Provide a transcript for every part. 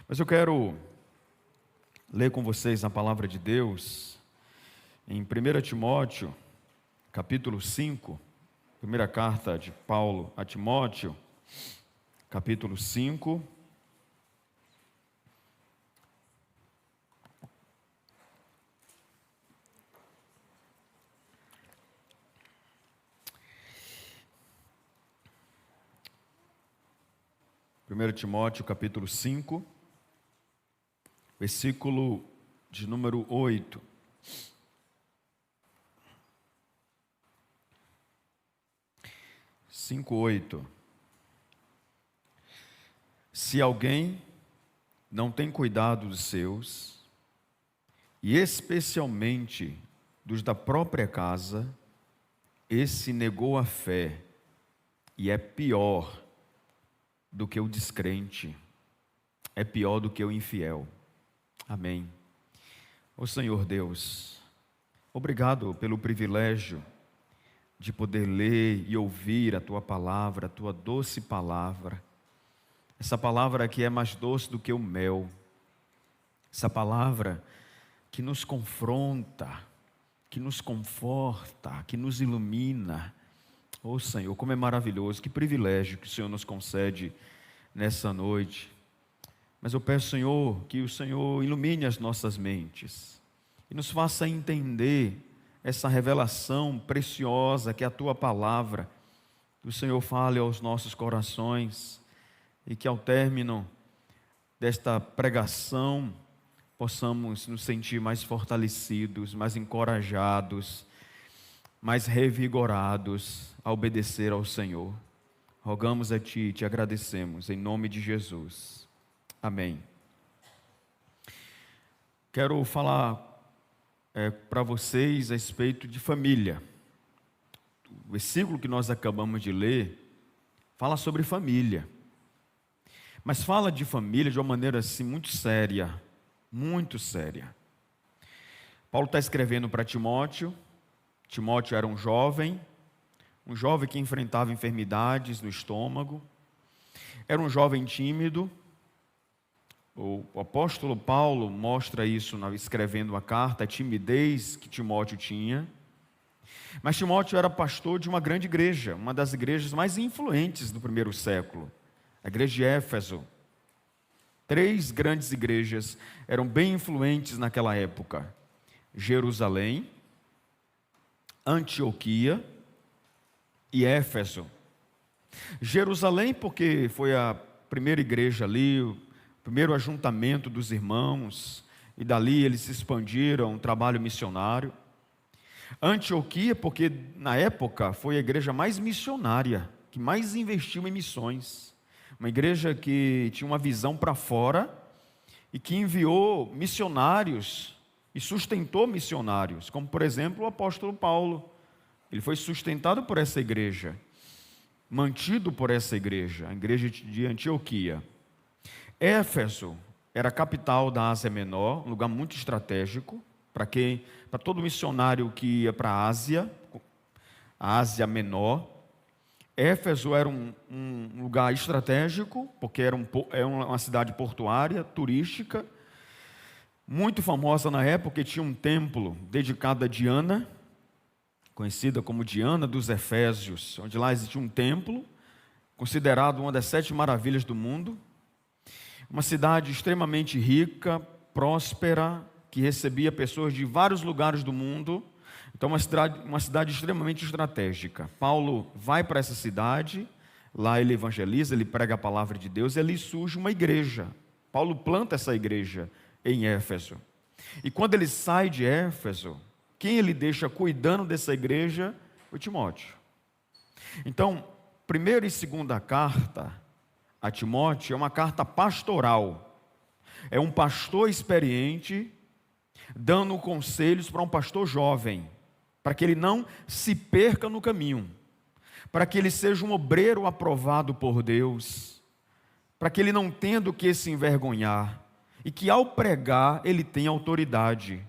Mas eu quero ler com vocês a palavra de Deus em 1 Timóteo, capítulo 5, primeira carta de Paulo a Timóteo, capítulo 5. Primeiro Timóteo, capítulo 5, versículo de número 8. Cinco, 8. Se alguém não tem cuidado dos seus, e especialmente dos da própria casa, esse negou a fé e é pior do que o descrente, é pior do que o infiel. Amém. Ó Senhor Deus, obrigado pelo privilégio de poder ler e ouvir a Tua palavra, a Tua doce palavra, essa palavra que é mais doce do que o mel, essa palavra que nos confronta, que nos conforta, que nos ilumina. Ó Senhor, como é maravilhoso, que privilégio que o Senhor nos concede nessa noite. Mas eu peço, Senhor, que o Senhor ilumine as nossas mentes e nos faça entender essa revelação preciosa que é a Tua palavra. Que o Senhor fale aos nossos corações e que ao término desta pregação possamos nos sentir mais fortalecidos, mais encorajados, mais revigorados a obedecer ao Senhor. Rogamos a Ti e Te agradecemos, em nome de Jesus. Amém. Quero falar para vocês a respeito de família. O versículo que nós acabamos de ler fala sobre família. Mas fala de família de uma maneira assim muito séria, muito séria. Paulo está escrevendo para Timóteo. Timóteo era um jovem que enfrentava enfermidades no estômago, era um jovem tímido. O apóstolo Paulo mostra isso escrevendo a carta, a timidez que Timóteo tinha. Mas Timóteo era pastor de uma grande igreja, uma das igrejas mais influentes do primeiro século, a igreja de Éfeso. 3 grandes igrejas eram bem influentes naquela época: Jerusalém, Antioquia e Éfeso. Jerusalém porque foi a primeira igreja ali, o primeiro ajuntamento dos irmãos, e dali eles se expandiram, um trabalho missionário. Antioquia porque na época foi a igreja mais missionária, que mais investiu em missões. Uma igreja que tinha uma visão para fora e que enviou missionários e sustentou missionários, como por exemplo o apóstolo Paulo. Ele foi sustentado por essa igreja, mantido por essa igreja, a igreja de Antioquia. Éfeso era a capital da Ásia Menor, um lugar muito estratégico para todo missionário que ia para a Ásia Menor. Éfeso era um lugar estratégico, porque era uma cidade portuária, turística, muito famosa na época, porque tinha um templo dedicado a Diana, conhecida como Diana dos Efésios, onde lá existia um templo, considerado uma das 7 maravilhas do mundo. Uma cidade extremamente rica, próspera, que recebia pessoas de vários lugares do mundo. Então, uma cidade extremamente estratégica. Paulo vai para essa cidade, lá ele evangeliza, ele prega a palavra de Deus, e ali surge uma igreja. Paulo planta essa igreja em Éfeso. E quando ele sai de Éfeso, quem ele deixa cuidando dessa igreja? O Timóteo. Então, primeira e segunda carta a Timóteo é uma carta pastoral. É um pastor experiente dando conselhos para um pastor jovem, para que ele não se perca no caminho, para que ele seja um obreiro aprovado por Deus, para que ele não tenha do que se envergonhar, e que ao pregar ele tenha autoridade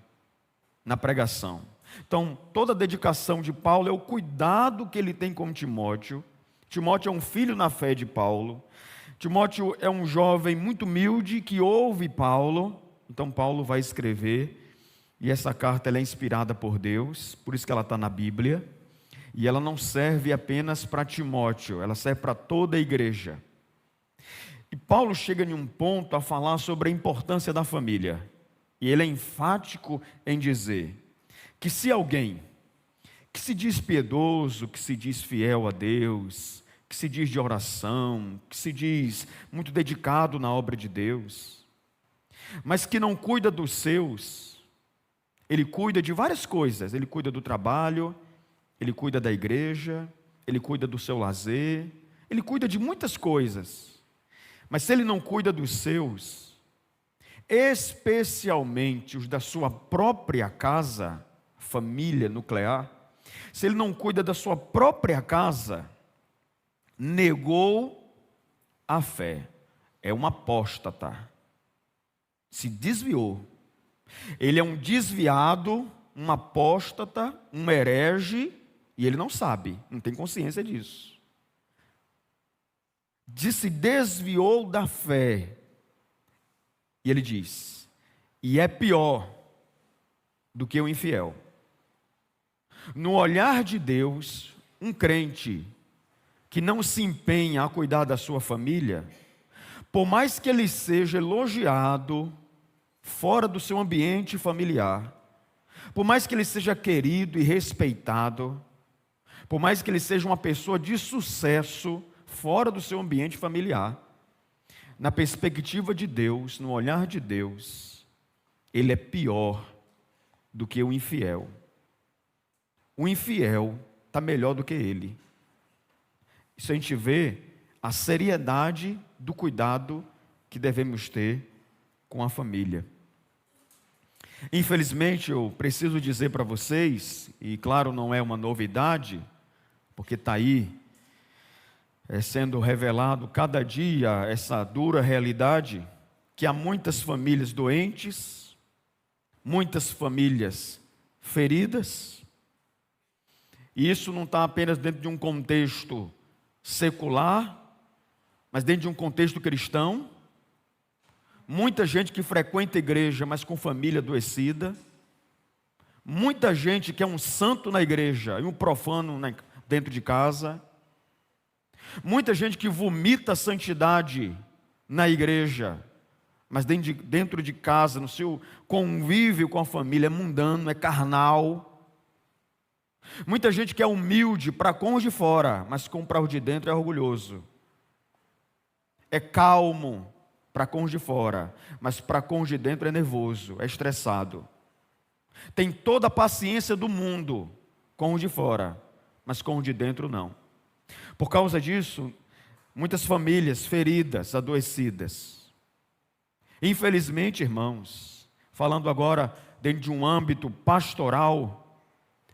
na pregação. Então, toda a dedicação de Paulo é o cuidado que ele tem com Timóteo. Timóteo é um filho na fé de Paulo. Timóteo é um jovem muito humilde que ouve Paulo, então Paulo vai escrever, e essa carta ela é inspirada por Deus, por isso que ela está na Bíblia, e ela não serve apenas para Timóteo, ela serve para toda a igreja. E Paulo chega em um ponto a falar sobre a importância da família, e ele é enfático em dizer que se alguém que se diz piedoso, que se diz fiel a Deus, que se diz de oração, que se diz muito dedicado na obra de Deus, mas que não cuida dos seus, ele cuida de várias coisas, ele cuida do trabalho, ele cuida da igreja, ele cuida do seu lazer, ele cuida de muitas coisas, mas se ele não cuida dos seus, especialmente os da sua própria casa, família nuclear, se ele não cuida da sua própria casa, negou a fé, é um apóstata, se desviou, ele é um desviado, um apóstata, um herege, e ele não sabe, não tem consciência disso, se desviou da fé, e ele diz, e é pior do que o infiel. No olhar de Deus, um crente que não se empenha a cuidar da sua família, por mais que ele seja elogiado fora do seu ambiente familiar, por mais que ele seja querido e respeitado, por mais que ele seja uma pessoa de sucesso fora do seu ambiente familiar, na perspectiva de Deus, no olhar de Deus, ele é pior do que o infiel. O infiel está melhor do que ele. Isso a gente vê a seriedade do cuidado que devemos ter com a família. Infelizmente, eu preciso dizer para vocês, e claro, não é uma novidade, porque está aí, sendo revelado cada dia essa dura realidade, que há muitas famílias doentes, muitas famílias feridas, e isso não está apenas dentro de um contexto secular, mas dentro de um contexto cristão. Muita gente que frequenta a igreja, mas com família adoecida. Muita gente que é um santo na igreja e um profano dentro de casa. Muita gente que vomita a santidade na igreja, mas dentro de casa, no seu convívio com a família, é mundano, é carnal. Muita gente que é humilde para com os de fora, mas para os de dentro é orgulhoso. É calmo para com os de fora, mas para com os de dentro é nervoso, é estressado. Tem toda a paciência do mundo com os de fora, mas com os de dentro não. Por causa disso, muitas famílias feridas, adoecidas. Infelizmente, irmãos, falando agora dentro de um âmbito pastoral,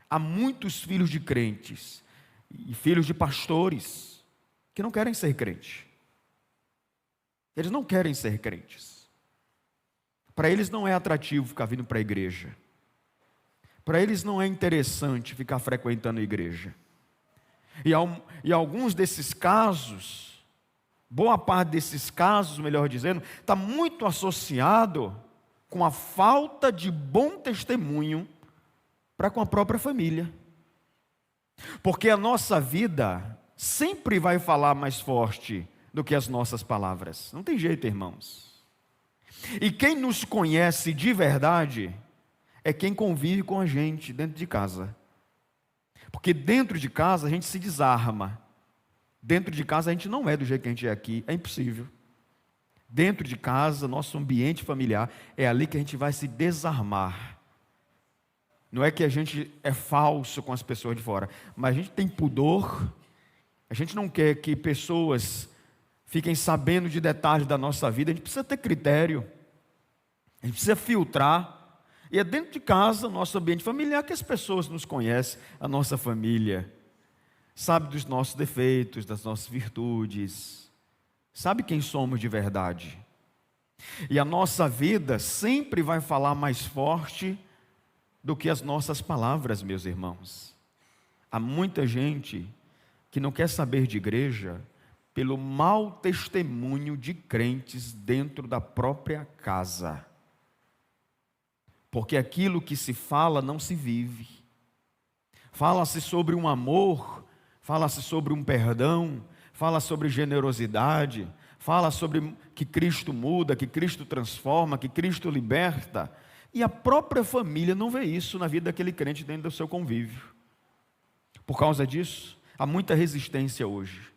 há muitos filhos de crentes e filhos de pastores que não querem ser crentes. Eles não querem ser crentes. Para eles não é atrativo ficar vindo para a igreja. Para eles não é interessante ficar frequentando a igreja. E alguns desses casos, boa parte desses casos, melhor dizendo, está muito associado com a falta de bom testemunho para com a própria família. Porque a nossa vida sempre vai falar mais forte do que as nossas palavras. Não tem jeito, irmãos. E quem nos conhece de verdade é quem convive com a gente dentro de casa. Porque dentro de casa a gente se desarma. Dentro de casa a gente não é do jeito que a gente é aqui, é impossível. Dentro de casa, nosso ambiente familiar, é ali que a gente vai se desarmar. Não é que a gente é falso com as pessoas de fora, mas a gente tem pudor, a gente não quer que pessoas fiquem sabendo de detalhes da nossa vida, a gente precisa ter critério, a gente precisa filtrar. E é dentro de casa, nosso ambiente familiar, que as pessoas nos conhecem, a nossa família, sabe dos nossos defeitos, das nossas virtudes, sabe quem somos de verdade. E a nossa vida sempre vai falar mais forte do que as nossas palavras, meus irmãos. Há muita gente que não quer saber de igreja, pelo mau testemunho de crentes dentro da própria casa. Porque aquilo que se fala não se vive. Fala-se sobre um amor, fala-se sobre um perdão, fala sobre generosidade, fala sobre que Cristo muda, que Cristo transforma, que Cristo liberta. E a própria família não vê isso na vida daquele crente dentro do seu convívio. Por causa disso, há muita resistência hoje.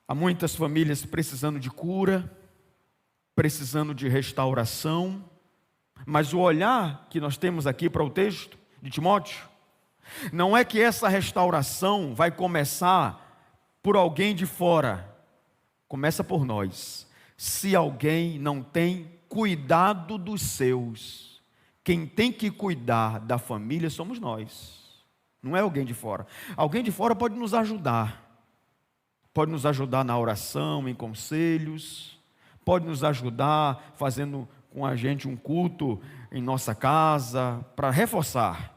Há muitas famílias precisando de cura, precisando de restauração, mas o olhar que nós temos aqui para o texto de Timóteo, não é que essa restauração vai começar por alguém de fora, começa por nós. Se alguém não tem cuidado dos seus, quem tem que cuidar da família somos nós, não é alguém de fora. Alguém de fora pode nos ajudar na oração, em conselhos, pode nos ajudar fazendo com a gente um culto em nossa casa, para reforçar.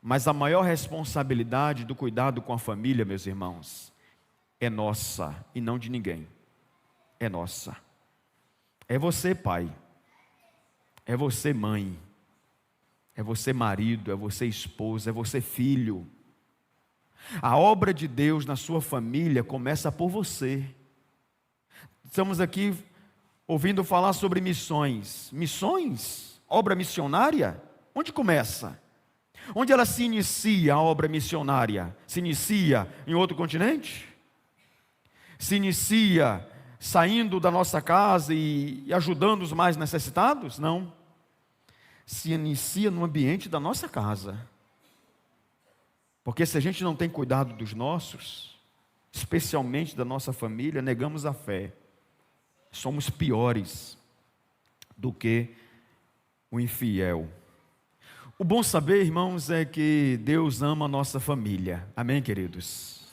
Mas a maior responsabilidade do cuidado com a família, meus irmãos, é nossa e não de ninguém. É nossa. É você, pai. É você, mãe. É você, marido. É você, esposa. É você, filho. A obra de Deus na sua família começa por você. Estamos aqui ouvindo falar sobre missões. Missões? Obra missionária? Onde começa? Onde ela se inicia, a obra missionária? Se inicia em outro continente? Se inicia saindo da nossa casa e ajudando os mais necessitados? Não. Se inicia no ambiente da nossa casa. Porque se a gente não tem cuidado dos nossos, especialmente da nossa família, negamos a fé. Somos piores do que o infiel. O bom saber, irmãos, é que Deus ama a nossa família. Amém, queridos?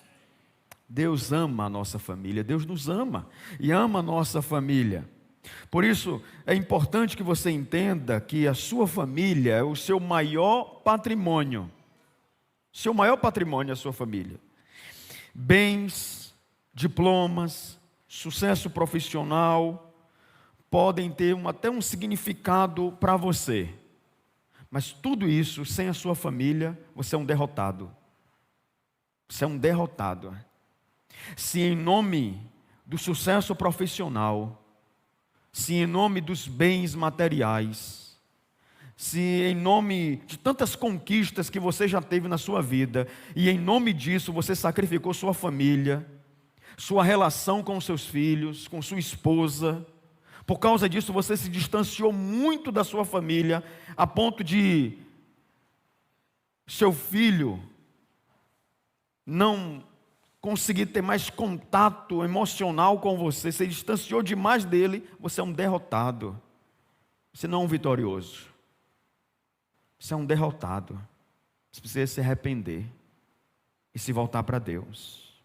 Deus ama a nossa família, Deus nos ama e ama a nossa família. Por isso, é importante que você entenda que a sua família é o seu maior patrimônio. Seu maior patrimônio é a sua família. Bens, diplomas, sucesso profissional podem ter até um significado para você. Mas tudo isso, sem a sua família, você é um derrotado. Você é um derrotado. Se em nome do sucesso profissional, se em nome dos bens materiais, se em nome de tantas conquistas que você já teve na sua vida, e em nome disso você sacrificou sua família, sua relação com seus filhos, com sua esposa, por causa disso você se distanciou muito da sua família, a ponto de seu filho não conseguir ter mais contato emocional com você, se distanciou demais dele, você é um derrotado, você não é um vitorioso. Você é um derrotado. Você precisa se arrepender e se voltar para Deus.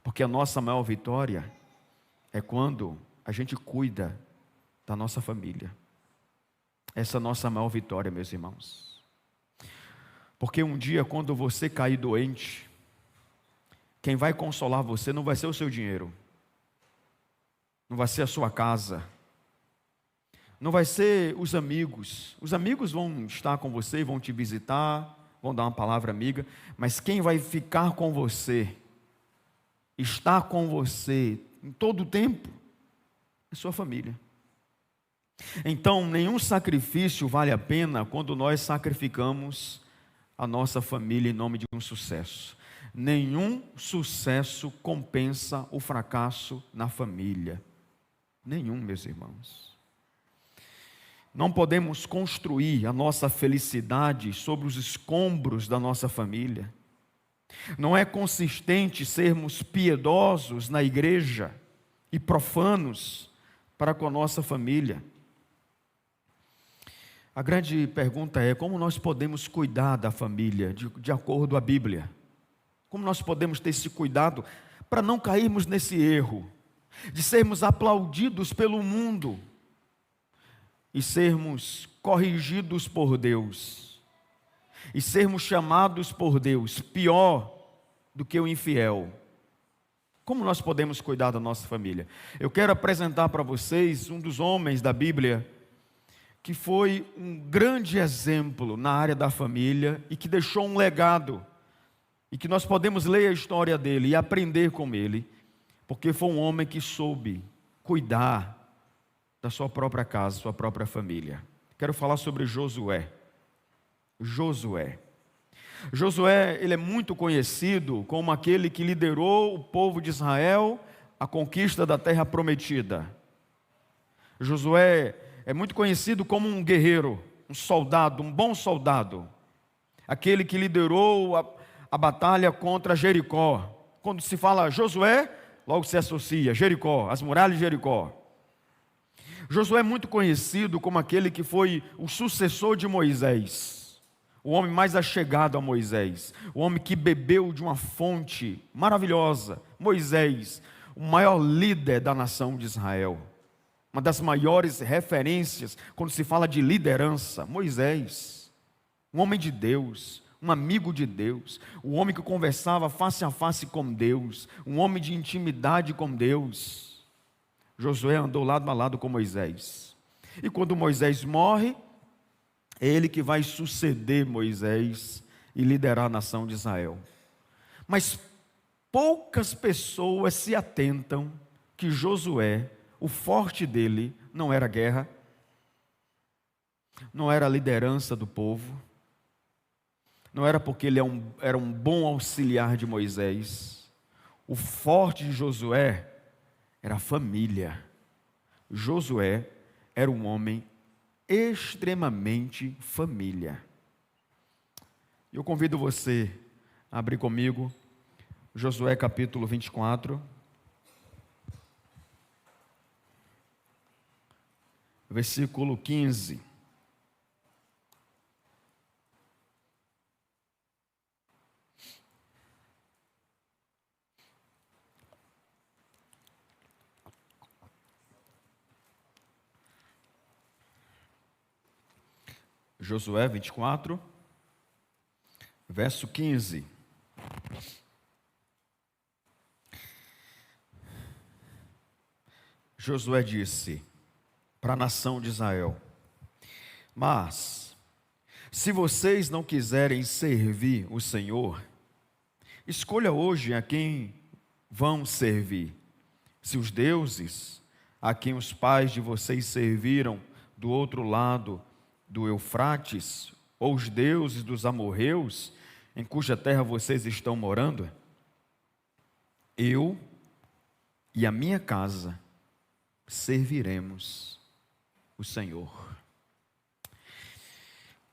Porque a nossa maior vitória é quando a gente cuida da nossa família. Essa é a nossa maior vitória, meus irmãos. Porque um dia, quando você cair doente, quem vai consolar você não vai ser o seu dinheiro, não vai ser a sua casa, não vai ser os amigos. Os amigos vão estar com você, vão te visitar, vão dar uma palavra amiga, mas quem vai ficar com você, estar com você em todo o tempo, é sua família. Então, nenhum sacrifício vale a pena quando nós sacrificamos a nossa família em nome de um sucesso. Nenhum sucesso compensa o fracasso na família. Nenhum, meus irmãos. Não podemos construir a nossa felicidade sobre os escombros da nossa família. Não é consistente sermos piedosos na igreja e profanos para com a nossa família. A grande pergunta é: como nós podemos cuidar da família de acordo com a Bíblia? Como nós podemos ter esse cuidado para não cairmos nesse erro de sermos aplaudidos pelo mundo e sermos corrigidos por Deus, e sermos chamados por Deus pior do que o infiel? Como nós podemos cuidar da nossa família? Eu quero apresentar para vocês um dos homens da Bíblia que foi um grande exemplo na área da família e que deixou um legado, e que nós podemos ler a história dele e aprender com ele, porque foi um homem que soube cuidar da sua própria casa, sua própria família. Quero falar sobre Josué. Josué, ele é muito conhecido como aquele que liderou o povo de Israel à conquista da terra prometida. Josué é muito conhecido como um guerreiro, um soldado, um bom soldado. Aquele que liderou a batalha contra Jericó. Quando se fala Josué, logo se associa Jericó, as muralhas de Jericó. Josué é muito conhecido como aquele que foi o sucessor de Moisés, o homem mais achegado a Moisés, o homem que bebeu de uma fonte maravilhosa. Moisés, o maior líder da nação de Israel, uma das maiores referências quando se fala de liderança. Moisés, um homem de Deus, um amigo de Deus, um homem que conversava face a face com Deus, um homem de intimidade com Deus. Josué andou lado a lado com Moisés, e quando Moisés morre, é ele que vai suceder Moisés e liderar a nação de Israel. Mas poucas pessoas se atentam que Josué, o forte dele, não era a guerra, não era a liderança do povo, não era porque ele era um bom auxiliar de Moisés. O forte de Josué era a família. Josué era um homem extremamente família. Eu convido você a abrir comigo Josué capítulo 24, versículo 15. Josué 24, verso 15. Josué disse para a nação de Israel: mas, se vocês não quiserem servir o Senhor, escolha hoje a quem vão servir. Se os deuses a quem os pais de vocês serviram do outro lado do Eufrates, ou os deuses dos amorreus, em cuja terra vocês estão morando, eu e a minha casa serviremos o Senhor.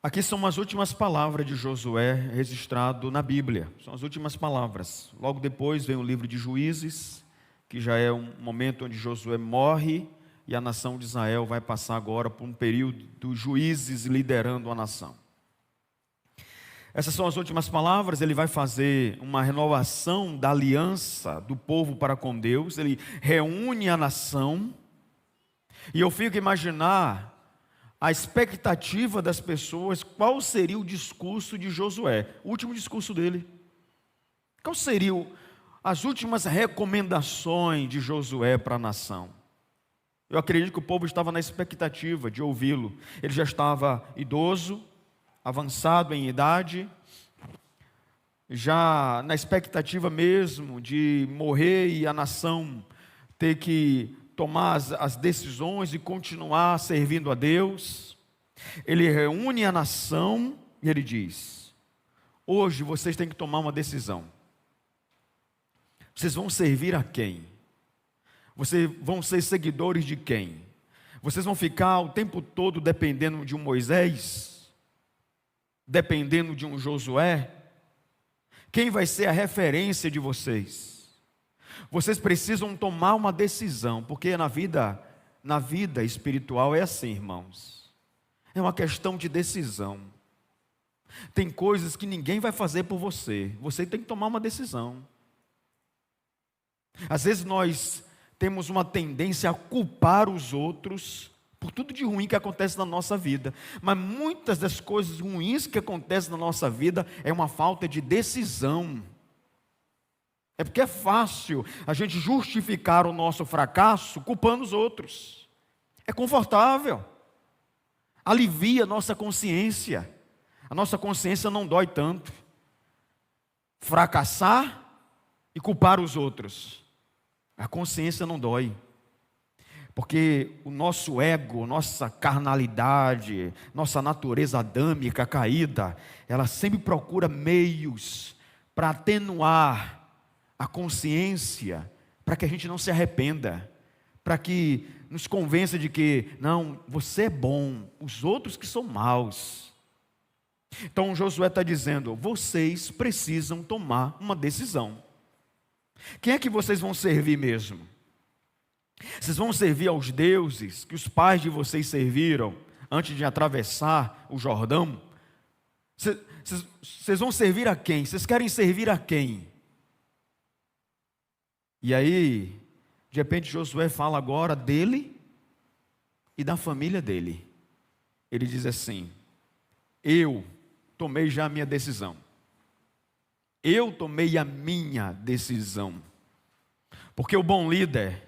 Aqui são as últimas palavras de Josué registrado na Bíblia. São as últimas palavras. Logo depois vem o livro de Juízes, que já é um momento onde Josué morre e a nação de Israel vai passar agora por um período dos juízes liderando a nação. Essas são as últimas palavras. Ele vai fazer uma renovação da aliança do povo para com Deus. Ele reúne a nação. E eu fico a imaginar a expectativa das pessoas, qual seria o discurso de Josué, o último discurso dele. Qual seriam as últimas recomendações de Josué para a nação? Eu acredito que o povo estava na expectativa de ouvi-lo. Ele já estava idoso, avançado em idade, já na expectativa mesmo de morrer e a nação ter que tomar as decisões e continuar servindo a Deus. Ele reúne a nação e ele diz: hoje vocês têm que tomar uma decisão. Vocês vão servir a quem? Vocês vão ser seguidores de quem? Vocês vão ficar o tempo todo dependendo de um Moisés? Dependendo de um Josué? Quem vai ser a referência de vocês? Vocês precisam tomar uma decisão, porque na vida espiritual é assim, irmãos. É uma questão de decisão. Tem coisas que ninguém vai fazer por você. Você tem que tomar uma decisão. Às vezes nós temos uma tendência a culpar os outros por tudo de ruim que acontece na nossa vida. Mas muitas das coisas ruins que acontecem na nossa vida é uma falta de decisão. É porque é fácil a gente justificar o nosso fracasso culpando os outros. É confortável. Alivia a nossa consciência. A nossa consciência não dói tanto. Fracassar e culpar os outros. A consciência não dói. Porque o nosso ego, nossa carnalidade, nossa natureza adâmica caída, ela sempre procura meios para atenuar a consciência, para que a gente não se arrependa, para que nos convença de que, não, você é bom, os outros que são maus. Então Josué está dizendo, vocês precisam tomar uma decisão. Quem é que vocês vão servir mesmo? Vocês vão servir aos deuses que os pais de vocês serviram antes de atravessar o Jordão? Vocês vão servir a quem? Vocês querem servir a quem? E aí, de repente Josué fala agora dele e da família dele. Ele diz assim, eu tomei já a minha decisão. Eu tomei a minha decisão. Porque o bom líder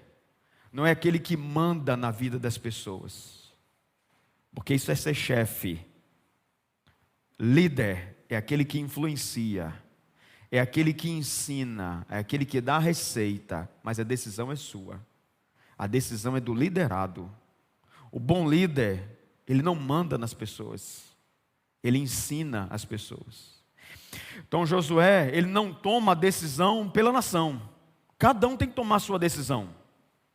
não é aquele que manda na vida das pessoas. Porque isso é ser chefe. Líder é aquele que influencia. É aquele que ensina. É aquele que dá a receita. Mas a decisão é sua. A decisão é do liderado. O bom líder, ele não manda nas pessoas. Ele ensina as pessoas. Então Josué, ele não toma a decisão pela nação. Cada um tem que tomar a sua decisão.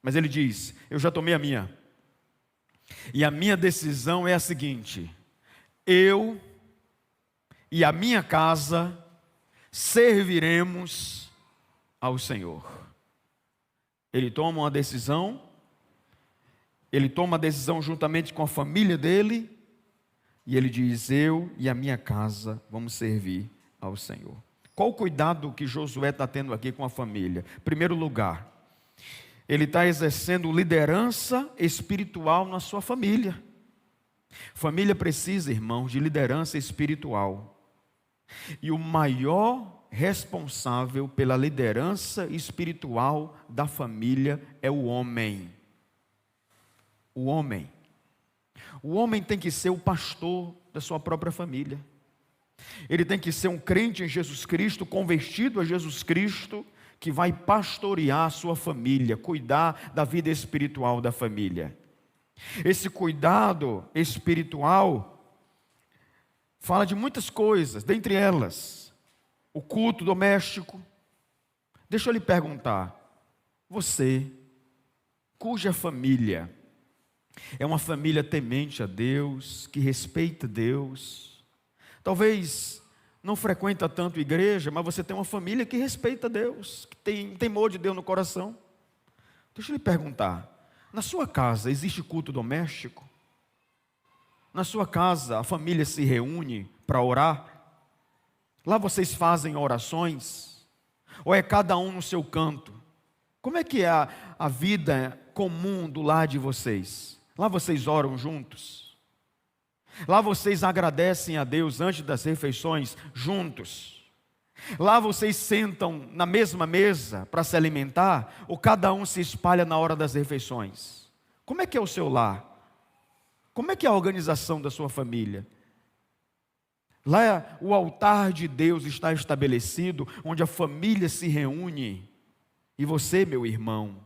Mas ele diz, eu já tomei a minha. E a minha decisão é a seguinte, eu e a minha casa serviremos ao Senhor. Ele toma uma decisão, ele toma a decisão juntamente com a família dele, e ele diz, eu e a minha casa vamos servir ao Senhor. Qual o cuidado que Josué está tendo aqui com a família? Em primeiro lugar, ele está exercendo liderança espiritual na sua família. Família precisa, irmãos, de liderança espiritual. E o maior responsável pela liderança espiritual da família é o homem. O homem. O homem tem que ser o pastor da sua própria família. Ele tem que ser um crente em Jesus Cristo, convertido a Jesus Cristo, que vai pastorear a sua família, cuidar da vida espiritual da família. Esse cuidado espiritual fala de muitas coisas, dentre elas, o culto doméstico. Deixa eu lhe perguntar, você, cuja família é uma família temente a Deus, que respeita Deus, talvez não frequenta tanto igreja, mas você tem uma família que respeita Deus, que tem temor de Deus no coração. Deixa eu lhe perguntar, na sua casa existe culto doméstico? Na sua casa a família se reúne para orar? Lá vocês fazem orações? Ou é cada um no seu canto? Como é que é a vida comum do lar de vocês? Lá vocês oram juntos? Lá vocês agradecem a Deus antes das refeições juntos? Lá vocês sentam na mesma mesa para se alimentar? Ou cada um se espalha na hora das refeições? Como é que é o seu lar? Como é que é a organização da sua família? Lá o altar de Deus está estabelecido, onde a família se reúne. E você, meu irmão,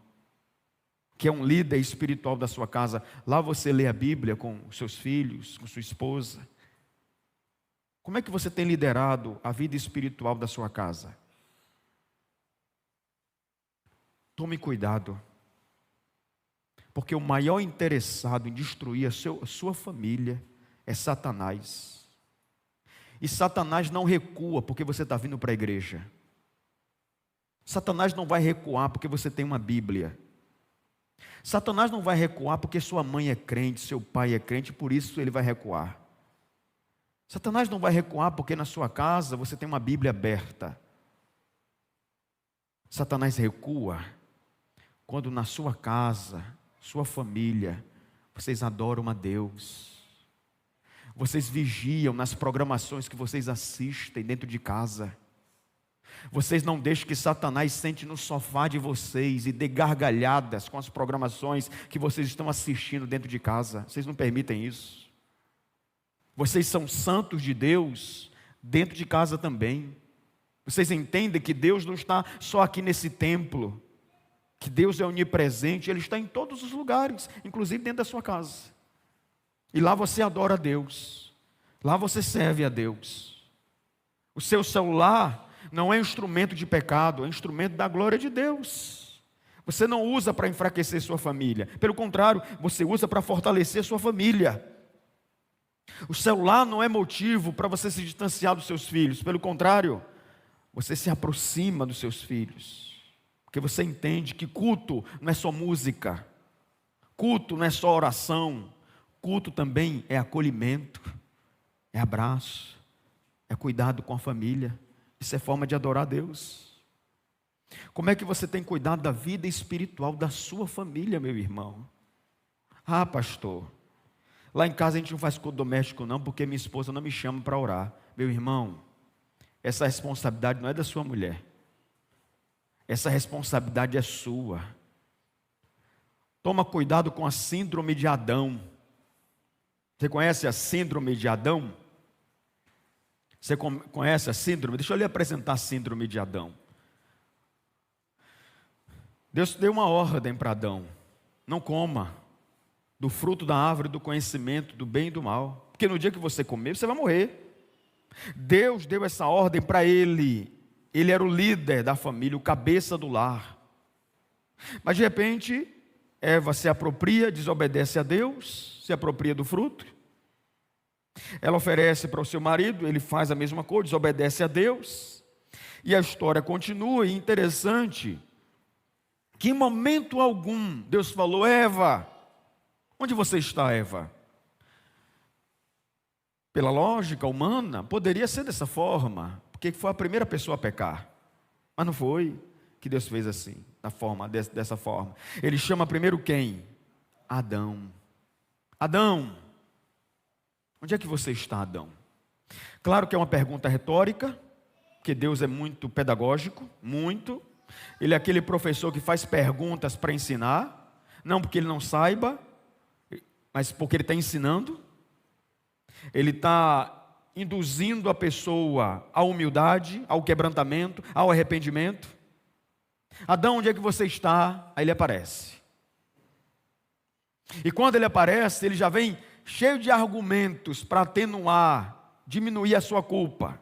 que é um líder espiritual da sua casa, lá você lê a Bíblia com os seus filhos, com sua esposa. Como é que você tem liderado a vida espiritual da sua casa? Tome cuidado, porque o maior interessado em destruir a sua família é Satanás. E Satanás não recua porque você está vindo para a igreja. Satanás não vai recuar porque você tem uma Bíblia. Satanás não vai recuar porque sua mãe é crente, seu pai é crente, por isso ele vai recuar. Satanás não vai recuar porque na sua casa você tem uma Bíblia aberta. Satanás recua quando na sua casa, sua família, vocês adoram a Deus. Vocês vigiam nas programações que vocês assistem dentro de casa. Vocês não deixem que Satanás sente no sofá de vocês e dê gargalhadas com as programações que vocês estão assistindo dentro de casa. Vocês não permitem isso. Vocês são santos de Deus dentro de casa também. Vocês entendem que Deus não está só aqui nesse templo, que Deus é onipresente, Ele está em todos os lugares, inclusive dentro da sua casa. E lá você adora a Deus, lá você serve a Deus. O seu celular não é instrumento de pecado, é instrumento da glória de Deus. Você não usa para enfraquecer sua família, pelo contrário, você usa para fortalecer sua família. O celular não é motivo para você se distanciar dos seus filhos, pelo contrário, você se aproxima dos seus filhos, porque você entende que culto não é só música, culto não é só oração, culto também é acolhimento, é abraço, é cuidado com a família. Isso é forma de adorar a Deus. Como é que você tem cuidado da vida espiritual da sua família, meu irmão? Ah, pastor, lá em casa a gente não faz culto doméstico não, porque minha esposa não me chama para orar. Meu irmão, essa responsabilidade não é da sua mulher. Essa responsabilidade é sua. Toma cuidado com a síndrome de Adão. Você conhece a síndrome de Adão? Você conhece a síndrome? Deixa eu lhe apresentar a síndrome de Adão. Deus deu uma ordem para Adão: não coma do fruto da árvore do conhecimento do bem e do mal, porque no dia que você comer, você vai morrer. Deus deu essa ordem para ele. Ele era o líder da família, o cabeça do lar. Mas de repente, Eva se apropria, desobedece a Deus, se apropria do fruto. Ela oferece para o seu marido, ele faz a mesma coisa, desobedece a Deus. E a história continua, e interessante, que em momento algum, Deus falou: Eva, onde você está, Eva? Pela lógica humana, poderia ser dessa forma, porque foi a primeira pessoa a pecar. Mas não foi que Deus fez assim, dessa forma. Ele chama primeiro quem? Adão. Adão, onde é que você está, Adão? Claro que é uma pergunta retórica, porque Deus é muito pedagógico, muito. Ele é aquele professor que faz perguntas para ensinar, não porque ele não saiba, mas porque ele está ensinando. Ele está induzindo a pessoa à humildade, ao quebrantamento, ao arrependimento. Adão, onde é que você está? Aí ele aparece. E quando ele aparece, ele já vem cheio de argumentos para atenuar, diminuir a sua culpa.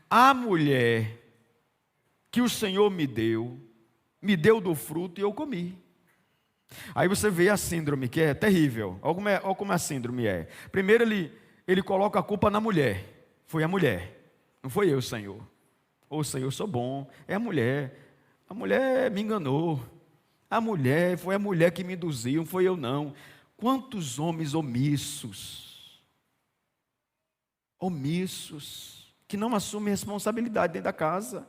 A mulher que o Senhor me deu do fruto e eu comi. Aí você vê a síndrome, que é terrível. Olha como a síndrome é. Primeiro ele coloca a culpa na mulher. Foi a mulher, não foi eu, Senhor. Ô Senhor, eu sou bom. É a mulher me enganou. Foi a mulher que me induziu, não foi eu não. Quantos homens omissos, que não assumem responsabilidade dentro da casa.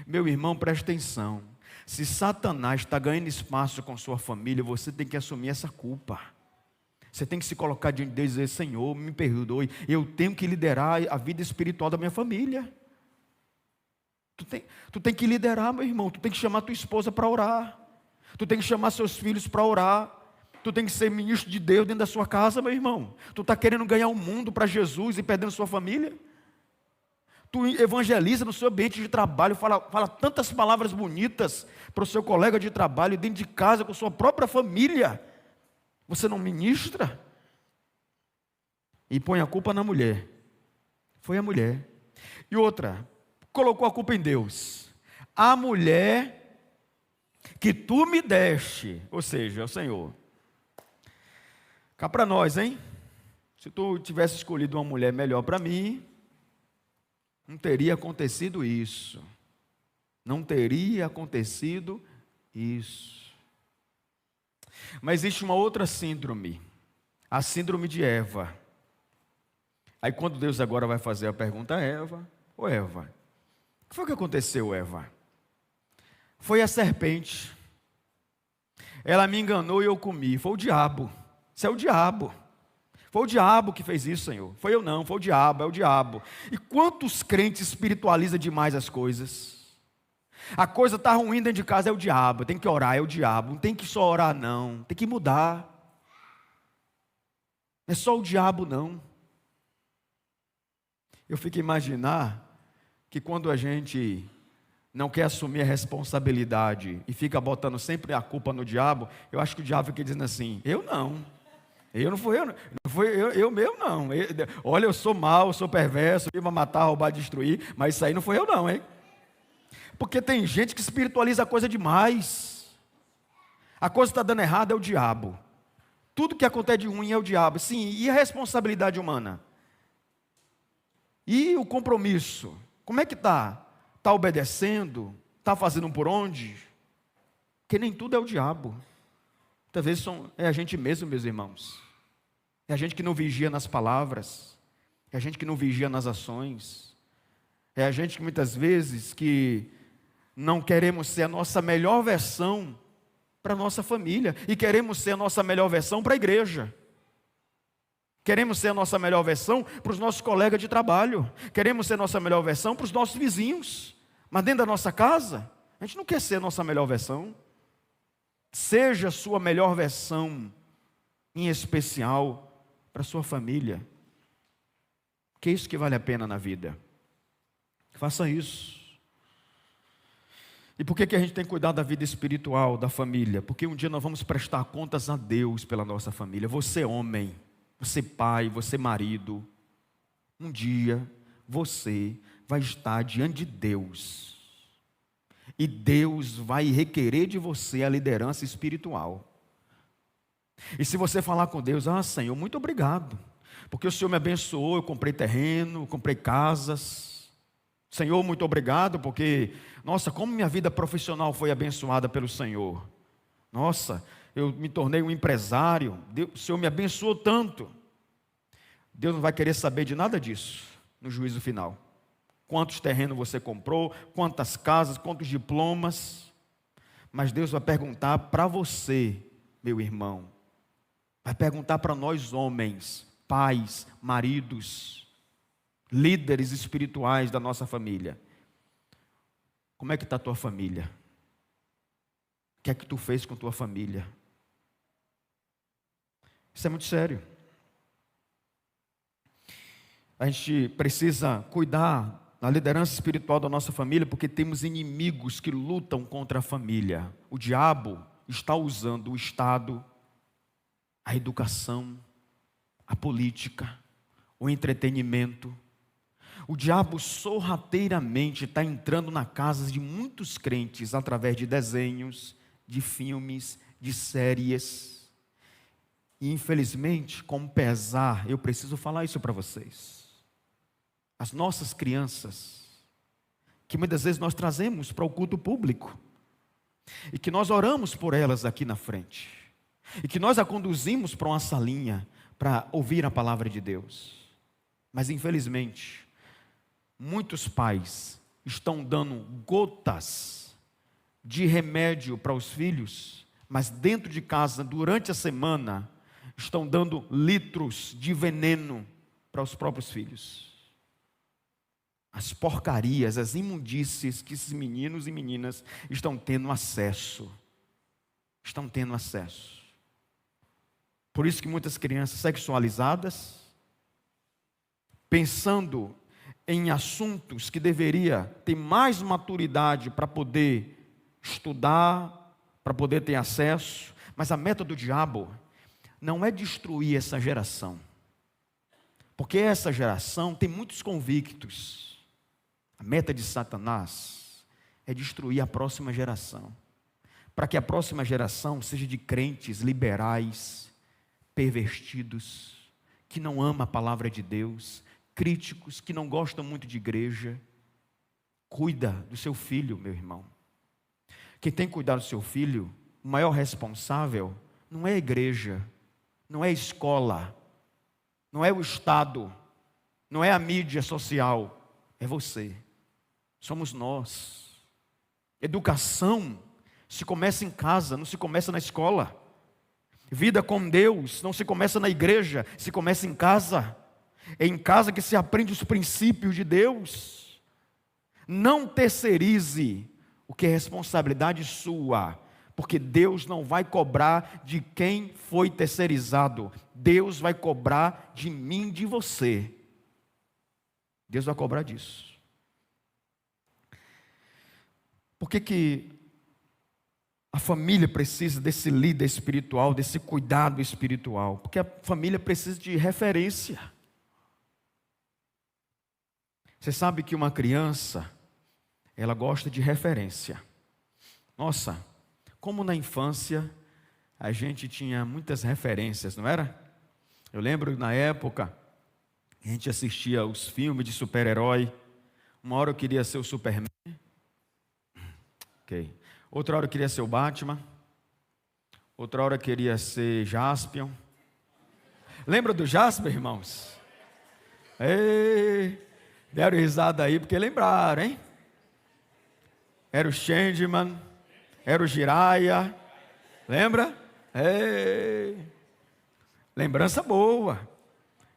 Meu irmão, preste atenção. Se Satanás está ganhando espaço com sua família, você tem que assumir essa culpa. Você tem que se colocar diante de Deus e dizer: Senhor, me perdoe, eu tenho que liderar a vida espiritual da minha família. Tu tem que liderar, meu irmão. Tu tem que chamar tua esposa para orar. Tu tem que chamar seus filhos para orar. Tu tem que ser ministro de Deus dentro da sua casa, meu irmão. Tu está querendo ganhar o mundo para Jesus e perdendo sua família? Tu evangeliza no seu ambiente de trabalho, fala tantas palavras bonitas para o seu colega de trabalho, dentro de casa, com sua própria família. Você não ministra? E põe a culpa na mulher. Foi a mulher. E outra, colocou a culpa em Deus. A mulher que tu me deste, ou seja, o Senhor. Cá para nós, hein? Se tu tivesse escolhido uma mulher melhor para mim, não teria acontecido isso. Não teria acontecido isso. Mas existe uma outra síndrome, a síndrome de Eva. Aí quando Deus agora vai fazer a pergunta a Eva: ô Eva, o que foi que aconteceu, Eva? Foi a serpente. Ela me enganou e eu comi. Foi o diabo. Isso é o diabo. Foi o diabo que fez isso, Senhor. Foi eu não, foi o diabo, é o diabo. E quantos crentes espiritualizam demais as coisas? A coisa está ruim dentro de casa, é o diabo. Tem que orar, é o diabo. Não tem que só orar, não. Tem que mudar. Não é só o diabo, não. Eu fico a imaginar que quando a gente não quer assumir a responsabilidade e fica botando sempre a culpa no diabo, eu acho que o diabo fica dizendo assim: eu não. Eu não fui eu, não fui eu mesmo não. Olha, eu sou mau, eu sou perverso, vivo a matar, roubar, destruir, mas isso aí não foi eu não, hein? Porque tem gente que espiritualiza a coisa demais. A coisa está dando errado, é o diabo. Tudo que acontece de ruim é o diabo. Sim, e a responsabilidade humana? E o compromisso? Como é que está? Está obedecendo? Está fazendo por onde? Porque nem tudo é o diabo. Muitas vezes é a gente mesmo, meus irmãos. É a gente que não vigia nas palavras. É a gente que não vigia nas ações. É a gente que muitas vezes que não queremos ser a nossa melhor versão para a nossa família. E queremos ser a nossa melhor versão para a igreja. Queremos ser a nossa melhor versão para os nossos colegas de trabalho. Queremos ser a nossa melhor versão para os nossos vizinhos. Mas dentro da nossa casa, a gente não quer ser a nossa melhor versão. Seja a sua melhor versão, em especial para a sua família. Que é isso que vale a pena na vida. Faça isso. E por que a gente tem que cuidar da vida espiritual, da família? Porque um dia nós vamos prestar contas a Deus pela nossa família. Você homem, você pai, você marido. Um dia você vai estar diante de Deus. E Deus vai requerer de você a liderança espiritual. E se você falar com Deus: Senhor, muito obrigado, porque o Senhor me abençoou, eu comprei terreno, comprei casas. Senhor, muito obrigado, porque, nossa, como minha vida profissional foi abençoada pelo Senhor. Nossa, eu me tornei um empresário, o Senhor me abençoou tanto. Deus não vai querer saber de nada disso no juízo final. Quantos terrenos você comprou, quantas casas, quantos diplomas. Mas Deus vai perguntar para você, meu irmão. Vai perguntar para nós homens, pais, maridos, líderes espirituais da nossa família. Como é que está a tua família? O que é que tu fez com tua família? Isso é muito sério. A gente precisa cuidar da liderança espiritual da nossa família, porque temos inimigos que lutam contra a família. O diabo está usando o Estado, a educação, a política, o entretenimento. O diabo sorrateiramente está entrando na casa de muitos crentes através de desenhos, de filmes, de séries. E infelizmente, com pesar, eu preciso falar isso para vocês. As nossas crianças, que muitas vezes nós trazemos para o culto público, e que nós oramos por elas aqui na frente, e que nós a conduzimos para uma salinha para ouvir a palavra de Deus. Mas infelizmente, muitos pais estão dando gotas de remédio para os filhos, mas dentro de casa, durante a semana, estão dando litros de veneno para os próprios filhos. As porcarias, as imundícies que esses meninos e meninas estão tendo acesso. Estão tendo acesso. Por isso que muitas crianças sexualizadas, pensando em assuntos que deveria ter mais maturidade para poder estudar, para poder ter acesso, mas a meta do diabo não é destruir essa geração, porque essa geração tem muitos convictos. A meta de Satanás é destruir a próxima geração, para que a próxima geração seja de crentes liberais, pervertidos, que não amam a palavra de Deus, críticos, que não gostam muito de igreja. Cuida do seu filho, meu irmão. Quem tem que cuidar do seu filho, o maior responsável, não é a igreja, não é a escola, não é o Estado, não é a mídia social, é você. Somos nós. Educação se começa em casa, não se começa na escola. Vida com Deus não se começa na igreja, se começa em casa. É em casa que se aprende os princípios de Deus. Não terceirize o que é responsabilidade sua, porque Deus não vai cobrar de quem foi terceirizado. Deus vai cobrar de mim, de você. Deus vai cobrar disso. Por que a família precisa desse líder espiritual, desse cuidado espiritual? Porque a família precisa de referência. Você sabe que uma criança, ela gosta de referência. Nossa, como na infância a gente tinha muitas referências, não era? Eu lembro na época, a gente assistia os filmes de super-herói. Uma hora eu queria ser o Superman. Ok. Outra hora eu queria ser o Batman. Outra hora eu queria ser Jaspion. Lembra do Jasper, irmãos? Ei, deram risada aí porque lembraram, hein? Era o Changeman, era o Jiraiya. Lembra? Ei, lembrança boa.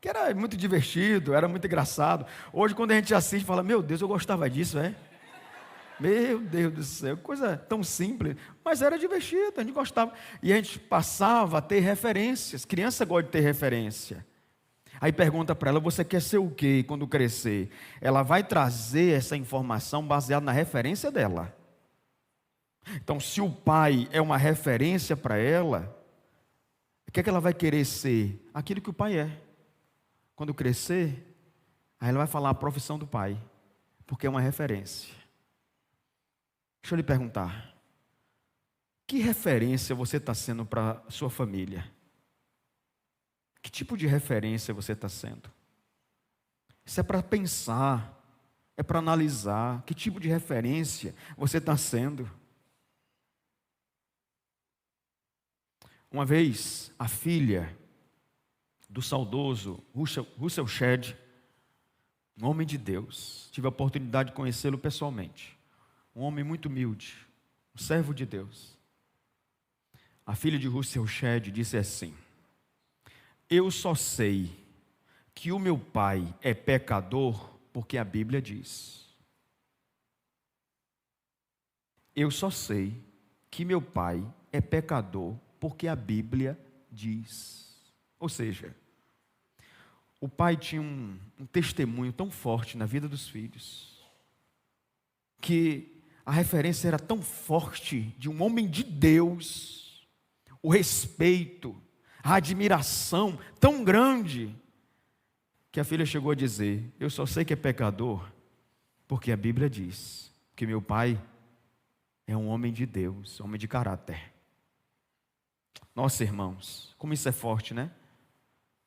Que era muito divertido, era muito engraçado. Hoje quando a gente assiste, fala, meu Deus, eu gostava disso, é? Meu Deus do céu, coisa tão simples, mas era divertido, a gente gostava. E a gente passava a ter referências. Criança gosta de ter referência. Aí pergunta para ela, você quer ser o quê quando crescer? Ela vai trazer essa informação baseada na referência dela. Então, se o pai é uma referência para ela, o que é que ela vai querer ser? Aquilo que o pai é. Quando crescer, aí ela vai falar a profissão do pai, porque é uma referência. Deixa eu lhe perguntar, que referência você está sendo para a sua família? Que tipo de referência você está sendo? Isso é para pensar, é para analisar, que tipo de referência você está sendo? Uma vez, a filha do saudoso Russell Shedd, um homem de Deus, tive a oportunidade de conhecê-lo pessoalmente. Um homem muito humilde, um servo de Deus. A filha de Russell Shedd disse assim: eu só sei que o meu pai é pecador porque a Bíblia diz. Eu só sei que meu pai é pecador porque a Bíblia diz. Ou seja, o pai tinha um testemunho tão forte na vida dos filhos, que a referência era tão forte de um homem de Deus, o respeito, a admiração tão grande, que a filha chegou a dizer, eu só sei que é pecador, porque a Bíblia diz, que meu pai é um homem de Deus, homem de caráter. Nossa, irmãos, como isso é forte, né?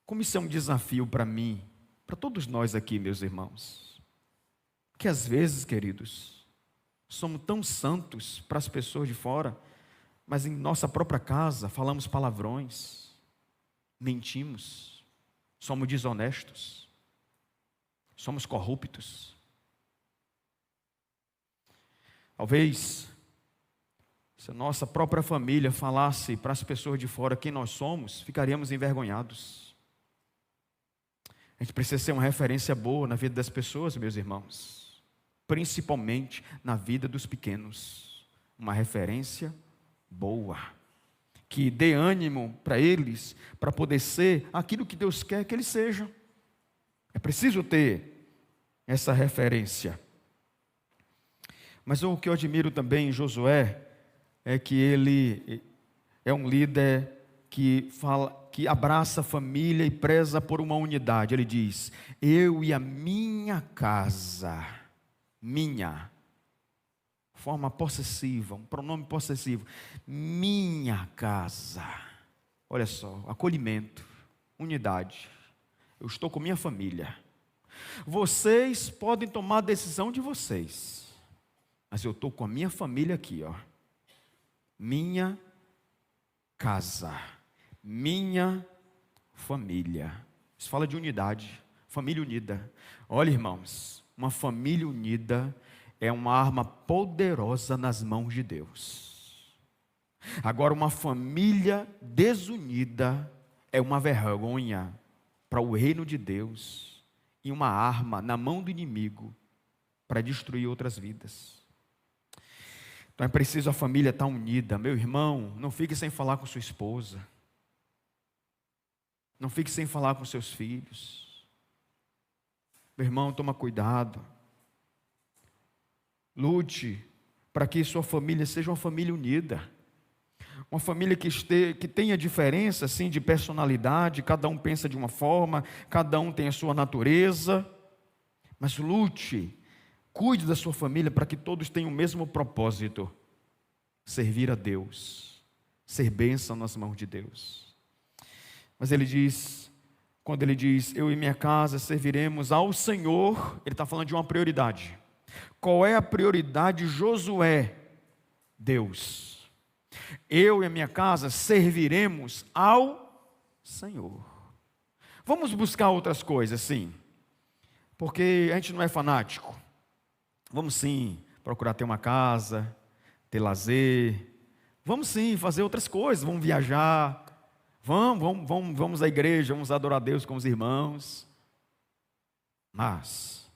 Como isso é um desafio para mim, para todos nós aqui, meus irmãos. Que às vezes, queridos, somos tão santos para as pessoas de fora, mas em nossa própria casa falamos palavrões, mentimos, somos desonestos, somos corruptos. Talvez, se a nossa própria família falasse para as pessoas de fora quem nós somos, ficaríamos envergonhados. A gente precisa ser uma referência boa na vida das pessoas, meus irmãos, principalmente na vida dos pequenos. Uma referência boa, que dê ânimo para eles, para poder ser aquilo que Deus quer que eles sejam. É preciso ter essa referência. Mas o que eu admiro também em Josué é que ele é um líder que abraça a família e preza por uma unidade. Ele diz, eu e a minha casa, minha, forma possessiva, um pronome possessivo, minha casa. Olha só, acolhimento, unidade. Eu estou com minha família. Vocês podem tomar a decisão de vocês, mas eu estou com a minha família aqui, ó. Minha casa, minha família. Isso fala de unidade, família unida. Olha, irmãos, uma família unida é uma arma poderosa nas mãos de Deus. Agora, uma família desunida é uma vergonha para o reino de Deus e uma arma na mão do inimigo para destruir outras vidas. Então é preciso a família estar unida. Meu irmão, não fique sem falar com sua esposa. Não fique sem falar com seus filhos. Meu irmão, toma cuidado. Lute para que sua família seja uma família unida. Uma família que tenha diferença assim, de personalidade, cada um pensa de uma forma, cada um tem a sua natureza. Mas lute, cuide da sua família para que todos tenham o mesmo propósito: servir a Deus, ser bênção nas mãos de Deus. Mas ele diz, quando ele diz, eu e minha casa serviremos ao Senhor, ele está falando de uma prioridade. Qual é a prioridade de Josué? Deus. Eu e a minha casa serviremos ao Senhor. Vamos buscar outras coisas, sim, porque a gente não é fanático. Vamos sim procurar ter uma casa, ter lazer. Vamos sim fazer outras coisas, vamos viajar. Vamos à igreja, vamos adorar a Deus com os irmãos. Mas,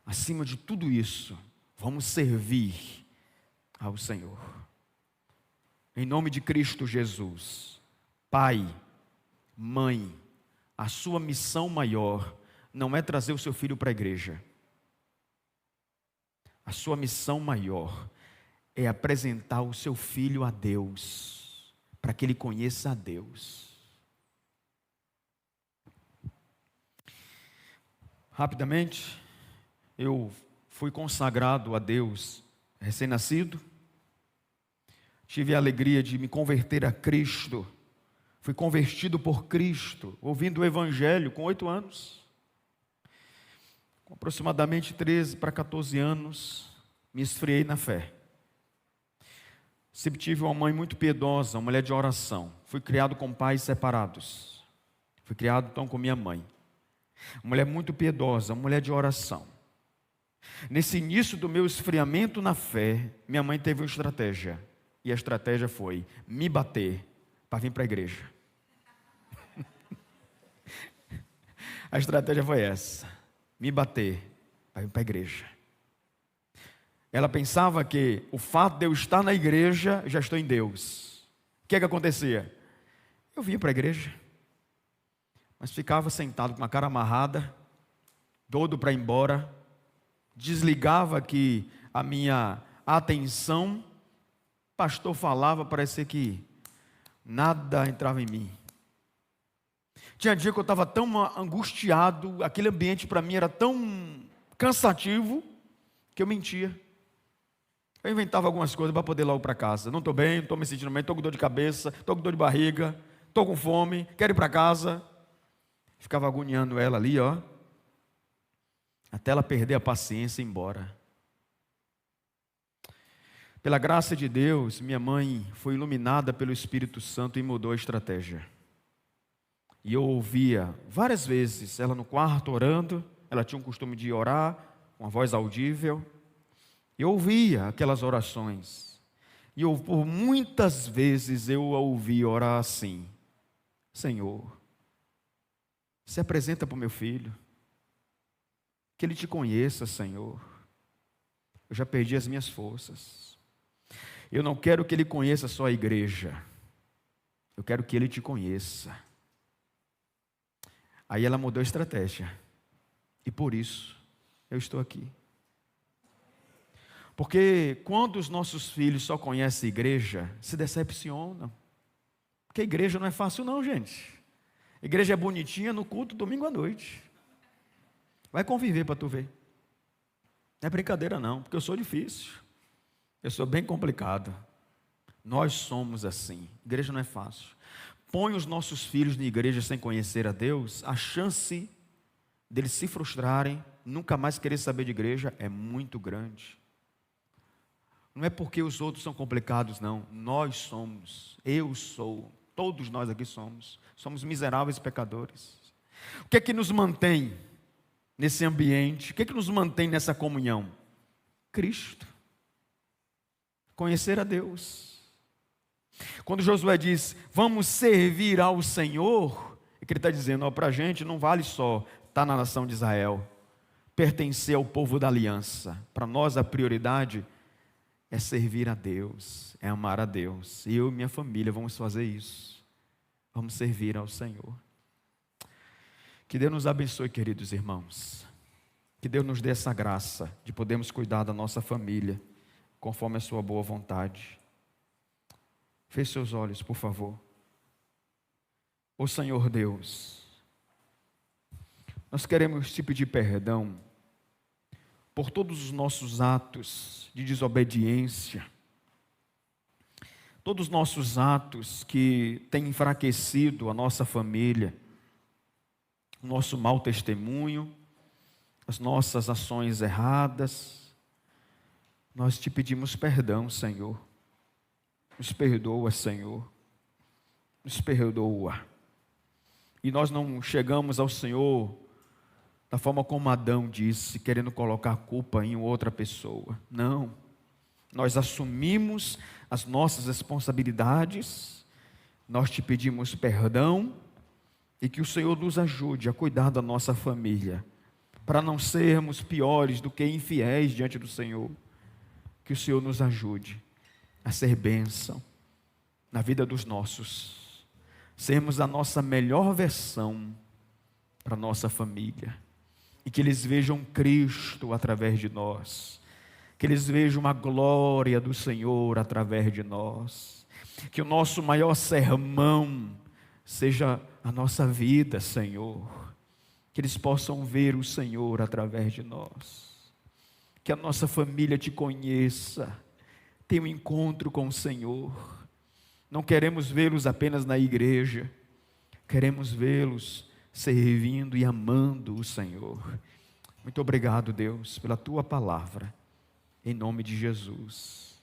acima de tudo isso, vamos servir ao Senhor. Em nome de Cristo Jesus, pai, mãe, a sua missão maior não é trazer o seu filho para a igreja. A sua missão maior é apresentar o seu filho a Deus, para que ele conheça a Deus. Rapidamente, eu fui consagrado a Deus recém-nascido. Tive a alegria de me converter a Cristo. Fui convertido por Cristo, ouvindo o Evangelho com 8 anos. Com aproximadamente 13 para 14 anos, me esfriei na fé. Sempre tive uma mãe muito piedosa, uma mulher de oração. Fui criado com pais separados. Fui criado então com minha mãe. Uma mulher muito piedosa, uma mulher de oração. Nesse início do meu esfriamento na fé, minha mãe teve uma estratégia. E a estratégia foi me bater para vir para a igreja. A estratégia foi essa: me bater para vir para a igreja. Ela pensava que o fato de eu estar na igreja, já estou em Deus. O que é que acontecia? Eu vinha para a igreja, mas ficava sentado com a cara amarrada, doido para ir embora, desligava aqui a minha atenção. O pastor falava, parecia que nada entrava em mim. Tinha dia que eu estava tão angustiado, aquele ambiente para mim era tão cansativo, que eu mentia. Eu inventava algumas coisas para poder ir logo para casa. Não estou bem, não estou me sentindo bem, estou com dor de cabeça, estou com dor de barriga, estou com fome, quero ir para casa. Ficava agoniando ela ali, ó, até ela perder a paciência e ir embora. Pela graça de Deus, minha mãe foi iluminada pelo Espírito Santo e mudou a estratégia. E eu ouvia várias vezes ela no quarto orando. Ela tinha um costume de orar com uma voz audível. Eu ouvia aquelas orações. E por muitas vezes eu a ouvi orar assim: Senhor, se apresenta para o meu filho, que ele te conheça, Senhor. Eu já perdi as minhas forças. Eu não quero que ele conheça só a igreja. Eu quero que ele te conheça. Aí ela mudou a estratégia. E por isso eu estou aqui. Porque quando os nossos filhos só conhecem a igreja, se decepcionam. Porque a igreja não é fácil não, gente. A igreja é bonitinha no culto domingo à noite. Vai conviver para tu ver. Não é brincadeira não, porque eu sou difícil. Eu sou bem complicado. Nós somos assim. Igreja não é fácil. Põe os nossos filhos na igreja sem conhecer a Deus, a chance deles se frustrarem, nunca mais querer saber de igreja é muito grande. Não é porque os outros são complicados, não. Nós somos, eu sou, todos nós aqui somos. Somos miseráveis pecadores. O que é que nos mantém nesse ambiente? O que é que nos mantém nessa comunhão? Cristo. Conhecer a Deus. Quando Josué diz, vamos servir ao Senhor, é que ele está dizendo, para a gente não vale só estar na nação de Israel, pertencer ao povo da aliança. Para nós a prioridade é servir a Deus, é amar a Deus. E eu e minha família vamos fazer isso. Vamos servir ao Senhor. Que Deus nos abençoe, queridos irmãos. Que Deus nos dê essa graça de podermos cuidar da nossa família, conforme a sua boa vontade. Feche seus olhos, por favor. Ó Senhor Deus, nós queremos te pedir perdão por todos os nossos atos de desobediência, todos os nossos atos que têm enfraquecido a nossa família, o nosso mau testemunho, as nossas ações erradas. Nós te pedimos perdão, Senhor. Nos perdoa, Senhor. Nos perdoa. E nós não chegamos ao Senhor da forma como Adão disse, querendo colocar a culpa em outra pessoa. Não. Nós assumimos as nossas responsabilidades, nós te pedimos perdão e que o Senhor nos ajude a cuidar da nossa família, para não sermos piores do que infiéis diante do Senhor. Que o Senhor nos ajude a ser bênção na vida dos nossos, sermos a nossa melhor versão para a nossa família, e que eles vejam Cristo através de nós, que eles vejam a glória do Senhor através de nós, que o nosso maior sermão seja a nossa vida, Senhor, que eles possam ver o Senhor através de nós, que a nossa família te conheça, tenha um encontro com o Senhor. Não queremos vê-los apenas na igreja, queremos vê-los servindo e amando o Senhor. Muito obrigado, Deus, pela tua palavra, em nome de Jesus.